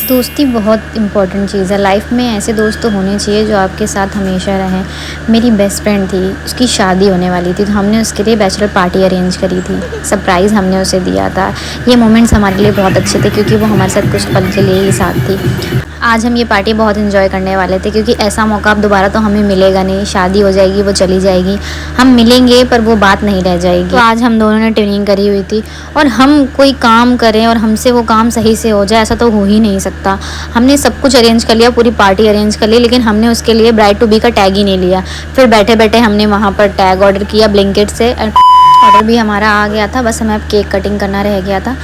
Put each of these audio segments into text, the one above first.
दोस्ती बहुत इम्पोर्टेंट चीज़ है लाइफ में। ऐसे दोस्त तो होने चाहिए जो आपके साथ हमेशा रहें। मेरी बेस्ट फ्रेंड थी, उसकी शादी होने वाली थी, तो हमने उसके लिए बैचलर पार्टी अरेंज करी थी। सरप्राइज़ हमने उसे दिया था। ये मोमेंट्स हमारे लिए बहुत अच्छे थे क्योंकि वो हमारे साथ कुछ पल के लिए ही साथ थी। आज हम ये पार्टी बहुत एंजॉय करने वाले थे क्योंकि ऐसा मौका अब दोबारा तो हमें मिलेगा नहीं। शादी हो जाएगी, वो चली जाएगी, हम मिलेंगे पर वो बात नहीं रह जाएगी। तो आज हम दोनों ने ट्यूनिंग करी हुई थी और हम कोई काम करें और हमसे वो काम सही से हो जाए, ऐसा तो हो ही नहीं सकता। हमने सब कुछ अरेंज कर लिया, पूरी पार्टी अरेंज कर ली, लेकिन हमने उसके लिए ब्राइड टू बी का टैग ही नहीं लिया। फिर बैठे बैठे हमने वहाँ पर टैग ऑर्डर किया ब्लिंकिट से। ऑर्डर भी हमारा आ गया था, बस हमें अब केक कटिंग करना रह गया था।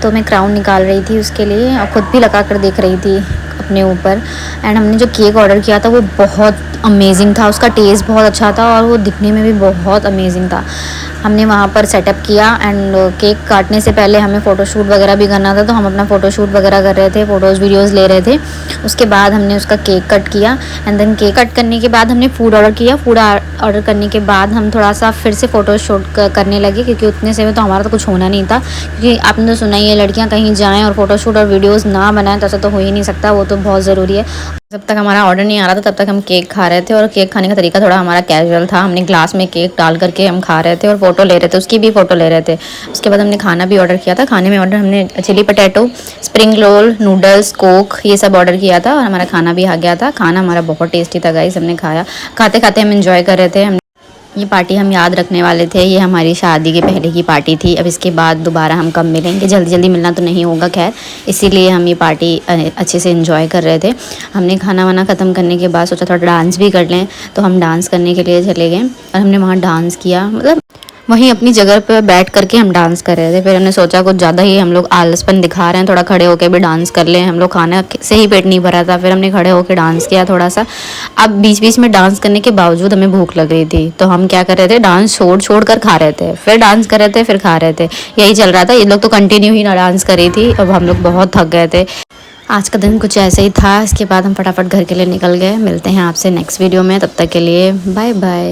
तो मैं क्राउन निकाल रही थी उसके लिए और ख़ुद भी लगा कर देख रही थी अपने ऊपर। एंड हमने जो केक ऑर्डर किया था वो बहुत अमेजिंग था, उसका टेस्ट बहुत अच्छा था और वो दिखने में भी बहुत अमेजिंग था। हमने वहाँ पर सेटअप किया एंड केक काटने से पहले हमें फ़ोटोशूट वगैरह भी करना था, तो हम अपना फ़ोटोशूट वगैरह कर रहे थे, फ़ोटोज़ वीडियोज़ ले रहे थे। उसके बाद हमने उसका केक कट किया एंड देन केक कट करने के बाद हमने फूड ऑर्डर किया। फूड ऑर्डर करने के बाद हम थोड़ा सा फिर से फ़ोटोशूट करने लगे क्योंकि उतने से में तो हमारा तो कुछ होना नहीं था, क्योंकि आपने तो सुना ही है लड़कियाँ कहीं जाएँ और फ़ोटोशूट और वीडियोज़ ना बनाएं तो ऐसा तो हो ही नहीं सकता, वो तो बहुत ज़रूरी है। जब तक हमारा ऑर्डर नहीं आ रहा था तब तक हम केक खा रहे थे और केक खाने का तरीका थोड़ा हमारा कैजुअल था। हमने ग्लास में केक डाल करके हम खा रहे थे और फ़ोटो ले रहे थे, उसकी भी फ़ोटो ले रहे थे। उसके बाद हमने खाना भी ऑर्डर किया था। खाने में ऑर्डर हमने chilli potato, spring roll, noodles, coke ये सब ऑर्डर किया था और हमारा खाना भी आ गया था। खाना हमारा बहुत टेस्टी था गाइस, हमने खाया। खाते खाते हम एंजॉय कर रहे थे। ये पार्टी हम याद रखने वाले थे, ये हमारी शादी के पहले की पार्टी थी। अब इसके बाद दोबारा हम कब मिलेंगे, जल्दी जल्दी मिलना तो नहीं होगा खैर, इसीलिए हम ये पार्टी अच्छे से एंजॉय कर रहे थे। हमने खाना वाना ख़त्म करने के बाद सोचा थोड़ा डांस भी कर लें, तो हम डांस करने के लिए चले गए और हमने वहाँ डांस किया। मतलब वहीं अपनी जगह पर बैठ करके हम डांस कर रहे थे। फिर हमने सोचा कुछ ज़्यादा ही हम लोग आलसपन दिखा रहे हैं, थोड़ा खड़े होकर भी डांस कर लें। हम लोग खाने से ही पेट नहीं भरा था, फिर हमने खड़े होकर डांस किया थोड़ा सा। अब बीच बीच में डांस करने के बावजूद हमें भूख लग रही थी, तो हम क्या कर रहे थे, डांस छोड़ कर खा रहे थे, फिर डांस कर रहे थे, फिर खा रहे थे। यही चल रहा था। ये लोग तो कंटिन्यू ही ना डांस कर रही थी। अब हम लोग बहुत थक गए थे। आज का दिन कुछ ऐसे ही था। इसके बाद हम फटाफट घर के लिए निकल गए। मिलते हैं आपसे नेक्स्ट वीडियो में, तब तक के लिए बाय बाय।